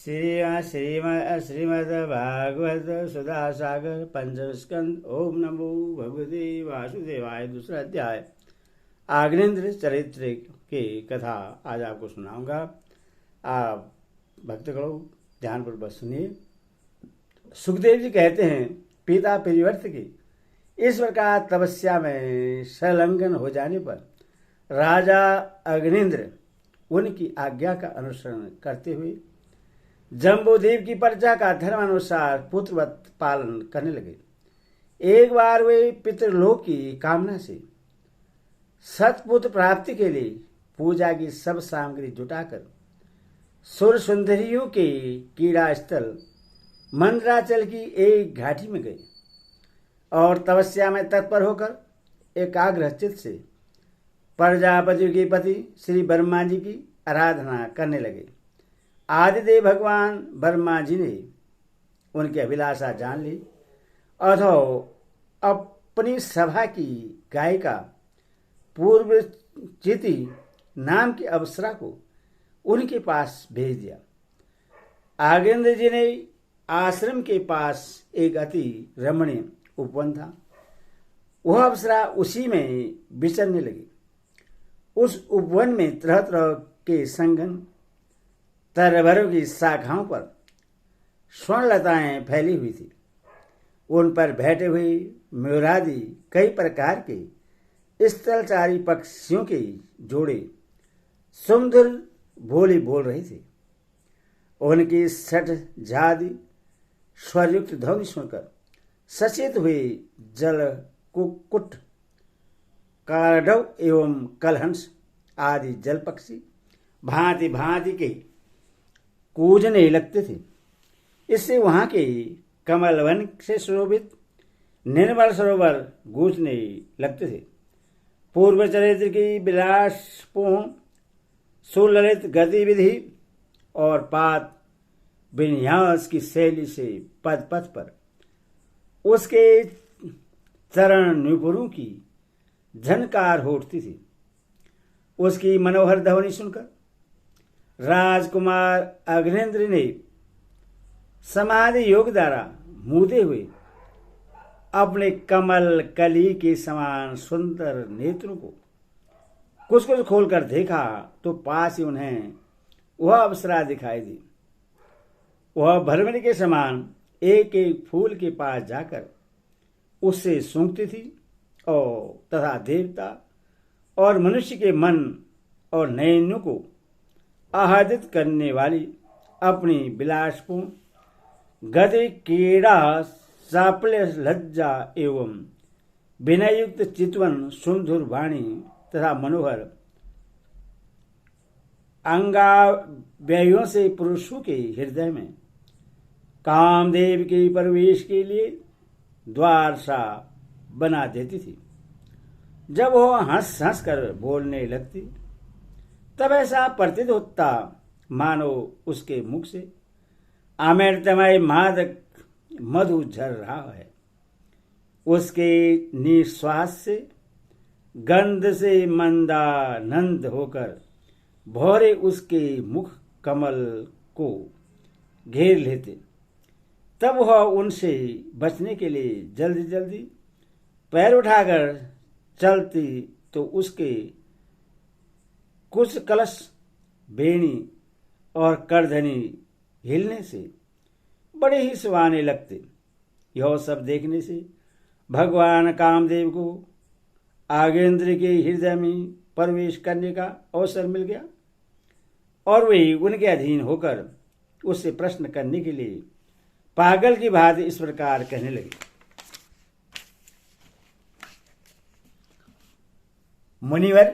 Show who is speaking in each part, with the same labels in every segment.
Speaker 1: श्रीमद्भागवत सुधा सागर पंचम स्कंद। ओम नमो भगवते वासुदेवाय। दूसरा अध्याय आग्नेन्द्र चरित्र की कथा आज आपको सुनाऊंगा। आप भक्तगणों ध्यानपूर्वक सुनिए। सुखदेव जी कहते हैं, पिता परिवर्त की इस प्रकार तपस्या में संलग्न हो जाने पर राजा अग्निन्द्र उनकी आज्ञा का अनुसरण करते हुए जम्बूद्वीप की प्रजा का धर्मानुसार पुत्रवत पालन करने लगे। एक बार वे पितृलोक की कामना से सतपुत्र प्राप्ति के लिए पूजा की सब सामग्री जुटाकर सुर सुंदरियों के क्रीड़ा स्थल मंदराचल की एक घाटी में गए और तपस्या में तत्पर होकर एकाग्र चित्त से प्रजापति के पति श्री ब्रह्मा जी की आराधना करने लगे। आदिदेव भगवान ब्रह्मा जी ने उनकी अभिलाषा जान ली अथवा अपनी सभा की गायिका पूर्वचिति नाम की अप्सरा को उनके पास भेज दिया। आगेंद्र जी ने आश्रम के पास एक अति रमणीय उपवन था। वह अप्सरा उसी में विचरने लगी। उस उपवन में तरह तरह के संगन तरबरों की शाखाओं पर स्वर्णलताएं फैली हुई थी। उन पर बैठे हुए मयूरादि कई प्रकार के स्थलचारी पक्षियों के जोड़े सुमधुर बोली बोल रहे थे। उनकी सठ झादी स्वरयुक्त ध्वनि सुनकर सचेत हुए जल कुक्कुट कारडव एवं कलहंस आदि जल पक्षी भांति भांति के कूजने लगते थे। इससे वहां के कमलवन से शोभित निर्मल सरोवर गूंजने लगते थे। पूर्व चरित्र की विलासपूर्ण सुललित गतिविधि और पात विन्यास की शैली से पद पथ पर उसके चरण निपुणों की झनकार उठती थी। उसकी मनोहर ध्वनि सुनकर राजकुमार अग्निन्द्र ने समाधि योग द्वारा मूदे हुए अपने कमल कली के समान सुंदर नेत्रों को कुछ कुछ खोलकर देखा तो पास ही उन्हें वह अप्सरा दिखाई दी। वह भरमरी के समान एक एक फूल के पास जाकर उससे सूंघती थी और तथा देवता और मनुष्य के मन और नयनों को आह्लादित करने वाली अपनी विलासपूर्ण गति क्रीड़ा साफल्य लज्जा एवं विनयुक्त चितवन सुमधुर वाणी तथा मनोहर अंगाव्ययों से पुरुषों के हृदय में कामदेव के प्रवेश के लिए द्वार सा बना देती थी। जब वह हंस हंस कर बोलने लगती तब ऐसा प्रतीत होता मानो उसके मुख से अमृतमय मादक मधु झर रहा है। उसके निश्वास से गंध से मंदानंद होकर भौरे उसके मुख कमल को घेर लेते। तब वह उनसे बचने के लिए जल्दी जल्दी पैर उठाकर चलती तो उसके कुछ कलश बेणी और करधनी हिलने से बड़े ही सुहाने लगते। यह सब देखने से भगवान कामदेव को आगेंद्र के हृदय में प्रवेश करने का अवसर मिल गया और वे उनके अधीन होकर उससे प्रश्न करने के लिए पागल की भांति इस प्रकार कहने लगे। मुनिवर,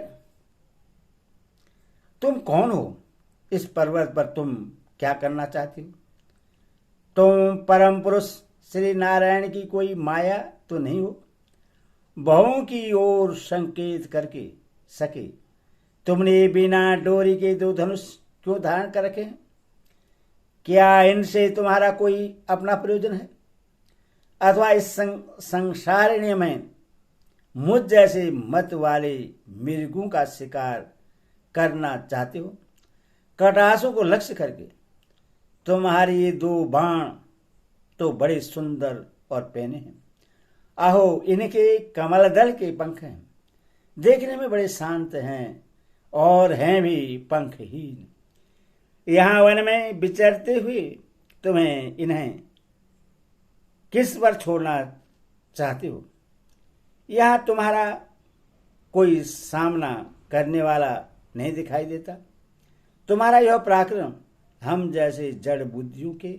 Speaker 1: तुम कौन हो? इस पर्वत पर तुम क्या करना चाहती हो? तुम परम पुरुष श्री नारायण की कोई माया तो नहीं हो? बहुओं की ओर संकेत करके सके तुमने बिना डोरी के दो धनुष क्यों धारण कर रखे हैं? क्या इनसे तुम्हारा कोई अपना प्रयोजन है अथवा इस संसारण्य में मुझ जैसे मत वाले मृगों का शिकार करना चाहते हो? कटासों को लक्ष्य करके तुम्हारे ये 2 बाण तो बड़े सुंदर और पैने हैं। आहो, इनके कमल दल के पंख हैं, देखने में बड़े शांत हैं और हैं भी पंखहीन। यहाँ वन में विचरते हुए तुम्हें इन्हें किस पर छोड़ना चाहते हो? यहाँ तुम्हारा कोई सामना करने वाला नहीं दिखाई देता। तुम्हारा यह पराक्रम हम जैसे जड़ बुद्धियों के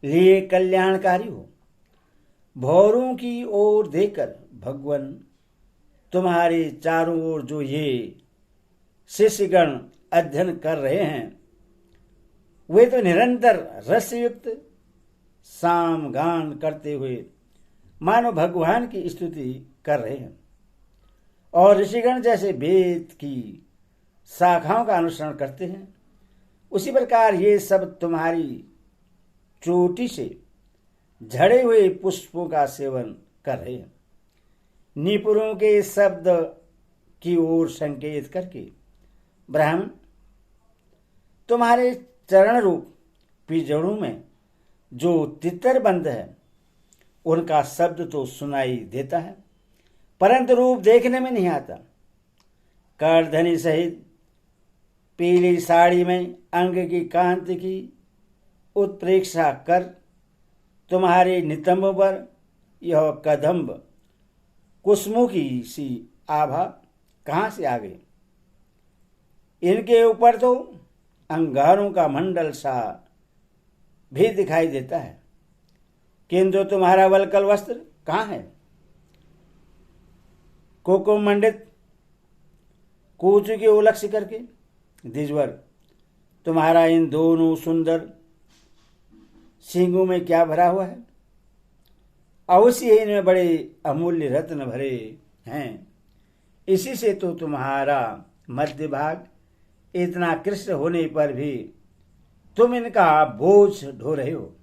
Speaker 1: लिए कल्याणकारी हो। भौरों की ओर देखकर भगवान तुम्हारे चारों ओर जो ये शिष्यगण अध्ययन कर रहे हैं, वे तो निरंतर रसयुक्त साम गान करते हुए मानो भगवान की स्तुति कर रहे हैं, और ऋषिगण जैसे वेद की शाखाओं का अनुसरण करते हैं, उसी प्रकार ये सब तुम्हारी चोटी से झड़े हुए पुष्पों का सेवन कर रहे हैं। निपुणों के शब्द की ओर संकेत करके ब्राह्मण तुम्हारे चरण रूप पिजड़ों में जो तितर बंद है, उनका शब्द तो सुनाई देता है, परंतु रूप देखने में नहीं आता। करधनी सहित पीली साड़ी में अंग की कांति की उत्प्रेक्षा कर तुम्हारे नितंब पर यह कदम्ब कुसुमों की सी आभा कहाँ से आ गई? इनके ऊपर तो अंगारों का मंडल सा भी दिखाई देता है, किंतु तुम्हारा वलकल वस्त्र कहाँ है? कुकुम मंडित कूचू के उलक्ष्य करके द्विजवर तुम्हारा इन दोनों सुंदर सींगों में क्या भरा हुआ है? अवश्य इनमें बड़े अमूल्य रत्न भरे हैं। इसी से तो तुम्हारा मध्य भाग इतना कृष्ण होने पर भी तुम इनका बोझ ढो रहे हो।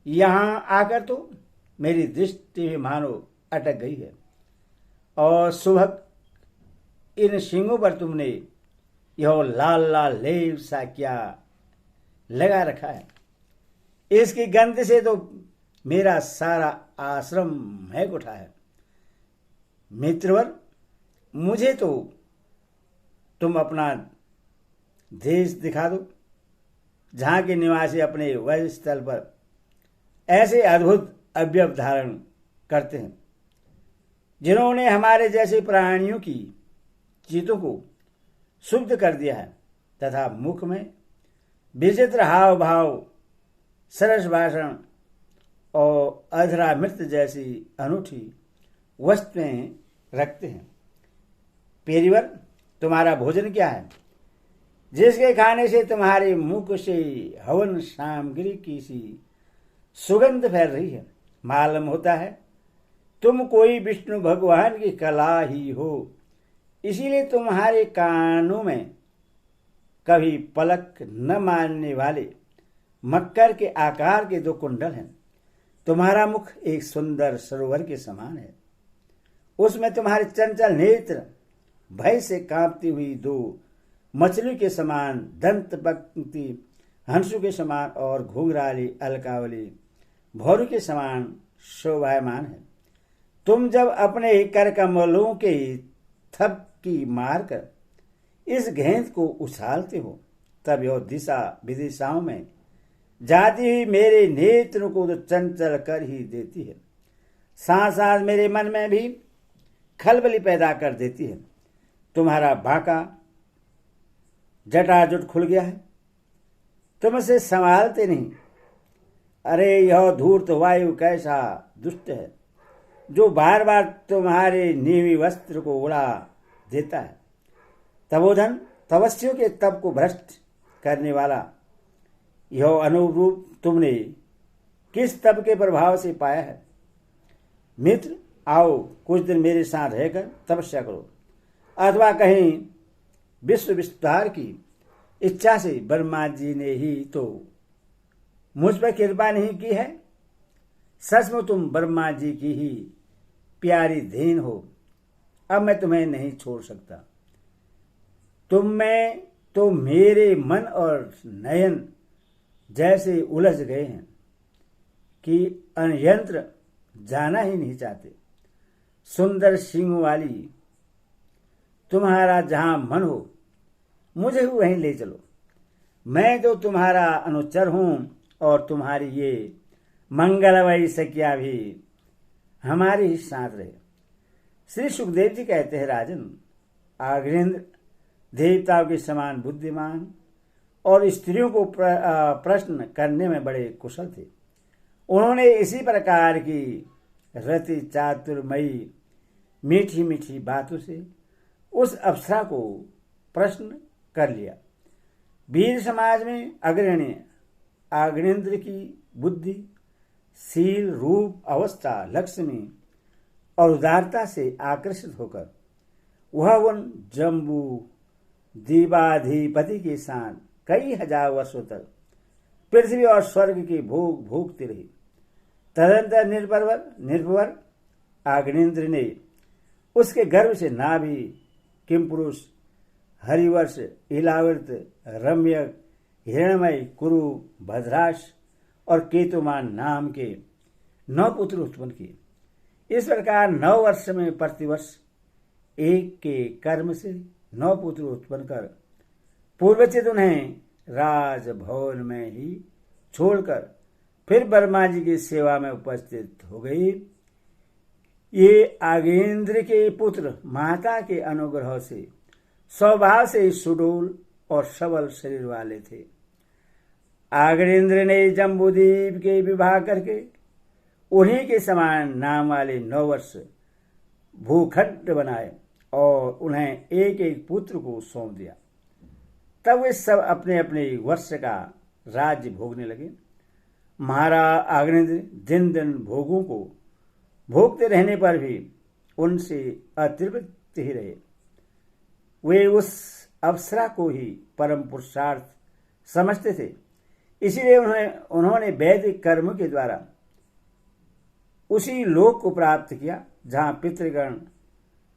Speaker 1: यहाँ आकर तो मेरी दृष्टि मानो अटक गई है, और सुबह इन सींगों पर तुमने यह लाल लाल लेप सा क्या लगा रखा है? इसकी गंध से तो मेरा सारा आश्रम महक उठा है। मित्रवर, मुझे तो तुम अपना देश दिखा दो, जहाँ के निवासी अपने वज स्थल पर ऐसे अद्भुत अवयव धारण करते हैं, जिन्होंने हमारे जैसे प्राणियों की चित्तों को शुद्ध कर दिया है, तथा मुख में विचित्र हाव भाव, सरस भाषण और अधरामृत जैसी अनूठी वस्तुएं रखते हैं। पेरिवर, तुम्हारा भोजन क्या है, जिसके खाने से तुम्हारे मुख से हवन सामग्री की सी सुगंध फैल रही है? मालूम होता है तुम कोई विष्णु भगवान की कला ही हो, इसीलिए तुम्हारे कानों में कभी पलक न मारने वाले मक्कर के आकार के 2 कुंडल हैं। तुम्हारा मुख एक सुंदर सरोवर के समान है, उसमें तुम्हारे चंचल नेत्र भय से कांपती हुई 2 मछली के समान, दंत पंक्ति हंसों के समान और घुंघराली अलकावली भौरू के समान शोभायमान है। तुम जब अपने कर कमलों के थपकी मारकर इस गेंद को उछालते हो, तब यह दिशा विदिशाओं में जाती हुई मेरे नेत्र को तो चंचल कर ही देती है, साथ साथ मेरे मन में भी खलबली पैदा कर देती है। तुम्हारा बांका जटाजुट खुल गया है, तुम इसे संभालते नहीं। अरे यह धूर्त वायु कैसा दुष्ट है, जो बार बार तुम्हारे नीवी वस्त्र को उड़ा देता है। तपोधन, तपस्वियों के तप को भ्रष्ट करने वाला यह अनुरूप तुमने किस तप के प्रभाव से पाया है? मित्र, आओ कुछ दिन मेरे साथ रहकर तपस्या करो, अथवा कहीं विश्व विस्तार की इच्छा से ब्रह्मा जी ने ही तो मुझ पर कृपा नहीं की है। सचमुच तुम ब्रह्मा जी की ही प्यारी धेन हो। अब मैं तुम्हें नहीं छोड़ सकता। तुम में तो मेरे मन और नयन जैसे उलझ गए हैं कि अन्यंत्र जाना ही नहीं चाहते। सुंदर सींगों वाली तुम्हारा जहां मन हो मुझे वहीं ले चलो। मैं तो तुम्हारा अनुचर हूं और तुम्हारी ये मंगलमयी सखियां भी हमारे ही साथ रहे। श्री सुखदेव जी कहते हैं, राजन, आग्नेन्द्र देवताओं के समान बुद्धिमान और स्त्रियों को प्रश्न करने में बड़े कुशल थे। उन्होंने इसी प्रकार की रति चातुर्मयी मीठी मीठी बातों से उस अप्सरा को प्रश्न कर लिया। वीर समाज में अग्रणी आग्नेन्द्र की बुद्धि, शील, रूप, अवस्था, लक्ष्मी और उदारता से आकर्षित होकर वह उन जम्बू दीवाधिपति के साथ कई हजार वर्षों तक पृथ्वी और स्वर्ग की भोग भोगती रही। तदंतर निर्भर आग्नेन्द्र ने उसके गर्भ से नाभि, किमपुरुष, हरिवर्ष, इलावृत, रम्यक, हिरणमय, कुरु, भद्राश और केतुमान नाम के 9 पुत्र उत्पन्न किए। इस प्रकार 9 वर्ष में प्रतिवर्ष एक के कर्म से 9 पुत्र उत्पन्न कर पूर्वचित उन्हें राजभवन में ही छोड़कर फिर ब्रह्मा जी की सेवा में उपस्थित हो गई। ये आगेंद्र के पुत्र माता के अनुग्रह से स्वभाव से सुडोल और सबल शरीर वाले थे। आग्नेन्द्र ने जम्बूद्वीप के विवाह करके उन्हीं के समान नाम वाले 9 वर्ष भूखंड बनाए और उन्हें एक एक पुत्र को सौंप दिया। तब वे सब अपने अपने वर्ष का राज्य भोगने लगे। महाराज आग्नेन्द्र दिन दिन भोगों को भोगते रहने पर भी उनसे अतृप्त ही रहे। वे उस अप्सरा को ही परम पुरुषार्थ समझते थे। इसीलिए उन्होंने वैदिक कर्म के द्वारा उसी लोक को प्राप्त किया जहां पितृगण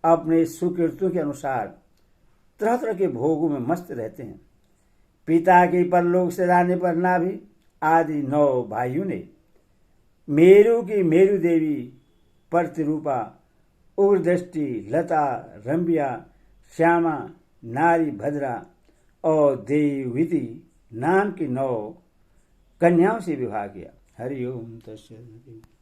Speaker 1: अपने सुकृतों के अनुसार तरह तरह के भोगों में मस्त रहते हैं। पिता के परलोक से जाने पर नाभि आदि 9 भाइयों ने मेरु की मेरु देवी, प्रतिरूपा, उग्रदृष्टि, लता, रंबिया, श्यामा, नारी भद्रा और देवविति नाम की 9 कन्याओं से विवाह किया। हरि ओम तत्सत।